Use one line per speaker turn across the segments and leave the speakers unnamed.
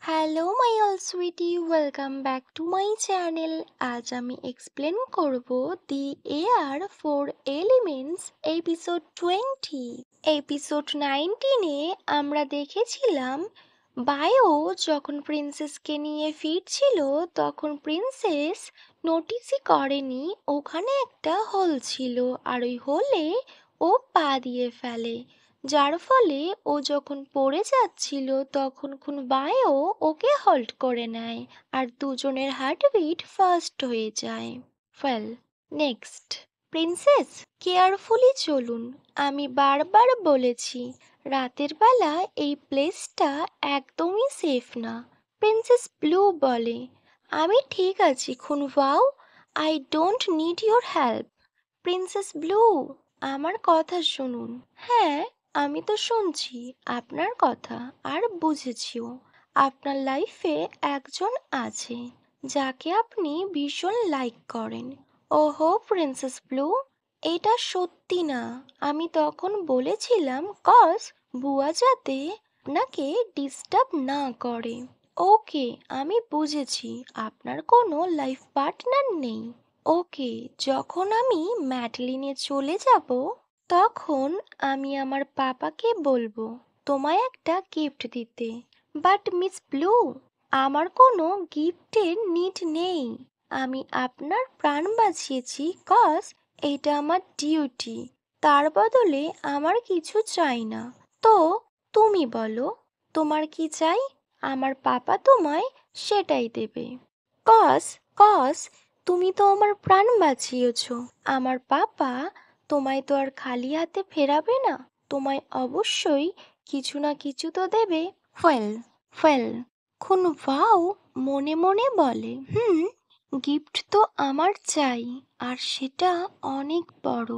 Hello my all sweetie, welcome back to my channel. আজ আমি explain করব the air four elements episode 20। Episode 19-এ আমরা দেখেছিলাম বায়ো যখন প্রিন্সেসকে নিয়ে ফিরছিল তখন প্রিন্সেস নোটিসই করেনি ওখানে একটা হোল ছিল, আর ওই হোলে ও পা দিয়ে ফেলে, যার ফলে ও যখন পড়ে যাচ্ছিল তখন বায়ো ওকে হল্ট করে নেয় আর দুজনের হার্টবিট ফাস্ট হয়ে যায়। ওয়েল, নেক্সট, প্রিন্সেস কেয়ারফুলি চলুন। আমি বারবার বলেছি রাতের বেলা এই প্লেসটা একদমই সেফ না। প্রিন্সেস ব্লু বলে, আমি ঠিক আছি খুনবাও, I don't need your help. Princess Blue, আমার কথা শুনুন। হ্যাঁ, আমি তো শুনছি আপনার কথা আর বুঝেছিও। আপনার লাইফে একজন আছে যাকে আপনি ভীষণ লাইক করেন। ওহো প্রিন্সেস ব্লু, এটা সত্যি না। আমি তখন বলেছিলাম বুয়া যাতে আপনাকে ডিস্টার্ব না করে। ওকে, আমি বুঝেছি আপনার কোনো লাইফ পার্টনার নেই। ওকে, যখন আমি ম্যাডলিনে চলে যাব তখন আমি আমার পাপাকে বলবো তোমায় একটা গিফট দিতে। বাট মিস ব্লু, আমার কোনো গিফটের নিড নেই। আমি আপনার প্রাণ বাঁচিয়েছি এটা আমার ডিউটি। তার বদলে আমার কিছু চাই না। তো তুমি বলো, তোমার কি চাই? আমার পাপা তোমায় সেটাই দেবে। কস কস তুমি তো আমার প্রাণ বাঁচিয়েছ। আমার পাপা তোমায় তো আর খালি হাতে ফেরাবে না। তোমায় অবশ্যই কিছু না কিছু তো দেবে। ওয়েল ওয়েল, খুনবাও মনে মনে বলে, গিফট তো আমার চাই, আর সেটা অনেক বড়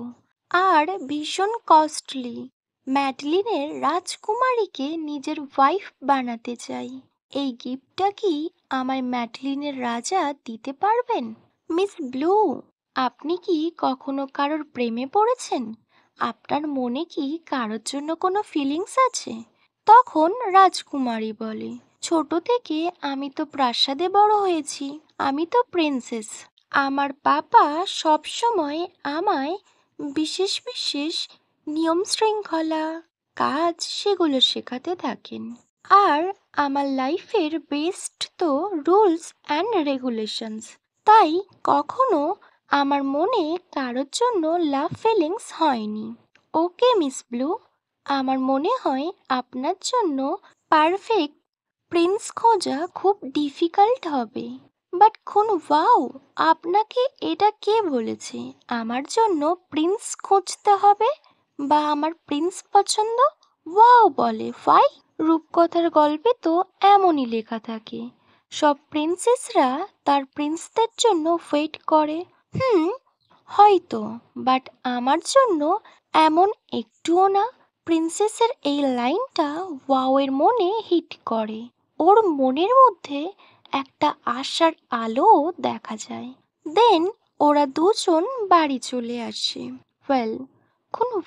আর ভীষণ কস্টলি। ম্যাডলিনের রাজকুমারীকে নিজের ওয়াইফ বানাতে চাই। এই গিফটটা কি আমায় ম্যাডলিনের রাজা দিতে পারবেন? মিস ব্লু, আপনি কি কখনো কারোর প্রেমে পড়েছেন? আপনার মনে কি কারোর জন্য কোনো ফিলিংস আছে? তখন রাজকুমারী বলে, ছোট থেকে আমি তো প্রাসাদে বড় হয়েছি। আমি তো প্রিন্সেস। আমার পাপা সব সময় আমায় বিশেষ বিশেষ নিয়ম শৃঙ্খলা কাজ সেগুলো শেখাতে থাকেন। আর আমার লাইফের বেস্ট তো রুলস অ্যান্ড রেগুলেশনস। তাই কখনো আমার মনে কারোর জন্য লাভ ফিলিংস হয়নি। ওকে মিস ব্লু, আমার মনে হয় আপনার জন্য পারফেক্ট প্রিন্স খোঁজা খুব ডিফিকাল্ট হবে। বাট ওয়াও, আপনাকে এটা কে বলেছে আমার জন্য প্রিন্স খুঁজতে হবে বা আমার প্রিন্স পছন্দ? ওয়াও বলে ফাই, রূপকথার গল্পে তো এমনই লেখা থাকে, সব প্রিন্সেসরা তার প্রিন্সদের জন্য ওয়েট করে। হয়তো, বাট আমার জন্য এমন একটুও না। প্রিন্সেসের এই লাইনটা ওয়াওয়ের মনে হিট করে। ওর মনের মধ্যে একটা আশার আলো দেখা যায়। দেন ওরা দুজন বাড়ি চলে আসে। ওয়েল,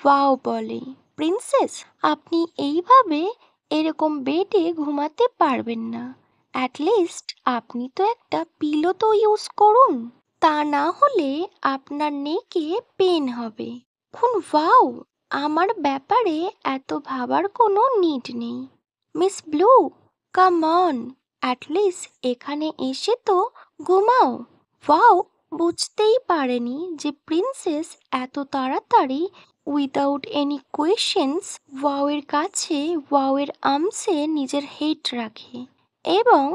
ওয়াও বলে, প্রিন্সেস আপনি এইভাবে এরকম বেডে ঘুমাতে পারবেন না। অ্যাটলিস্ট আপনি তো একটা পিলো তো ইউজ করুন, তা না হলে আপনার নেকে পেন হবে। ওয়াও, আমার ব্যাপারে এত ভাবার কোনো নিড নেই। Miss blue, come on, at least এখানে এসে তো ঘুমাও। ওয়াও বুঝতেই পারেনি যে প্রিন্সেস এত তাড়াতাড়ি উইদাউট এনি কোয়েশ্চেন্স ওয়াওয়ের কাছে ওয়াওয়ের আর্মসে নিজের হেড রাখে, এবং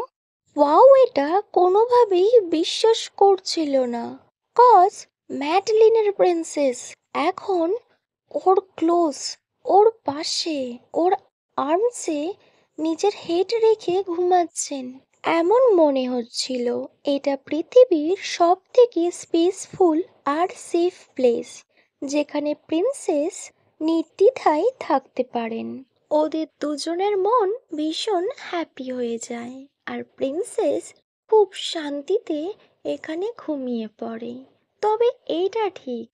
ওয়াও এটা কোনোভাবেই বিশ্বাস করছিল না। কজ ম্যাডলিনের প্রিন্সেস এখন ওর ক্লোজ, ওর পাশে, ওর আর্মসে নিজের হেড রেখে ঘুমাচ্ছেন। এমন মনে হচ্ছিল এটা পৃথিবীর সব থেকে স্পেসফুল আর সেফ প্লেস, যেখানে প্রিন্সেস নির্দ্বিধায় থাকতে পারেন। ওদের দুজনের মন ভীষণ হ্যাপি হয়ে যায়, আর প্রিন্সেস খুব শান্তিতে এখানে ঘুমিয়ে পড়ে। তবে এইটা ঠিক,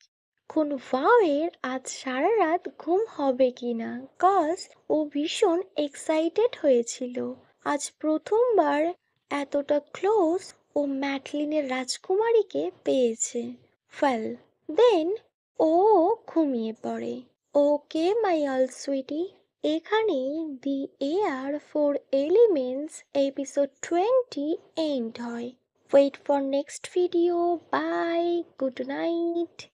খুনভাওয়ের আজ সারা রাত ঘুম হবে কিনা, কজ ও ভীষণ এক্সাইটেড হয়েছিল আজ প্রথমবার এতটা ক্লোজ ও ম্যাটলিনের রাজকুমারীকে পেয়েছে। ওয়েল দেন ও ঘুমিয়ে পড়ে। ওকে মাই অল সুইটি, এখানেই the air four elements episode 20 end হয়। Wait for next video. Bye, good night.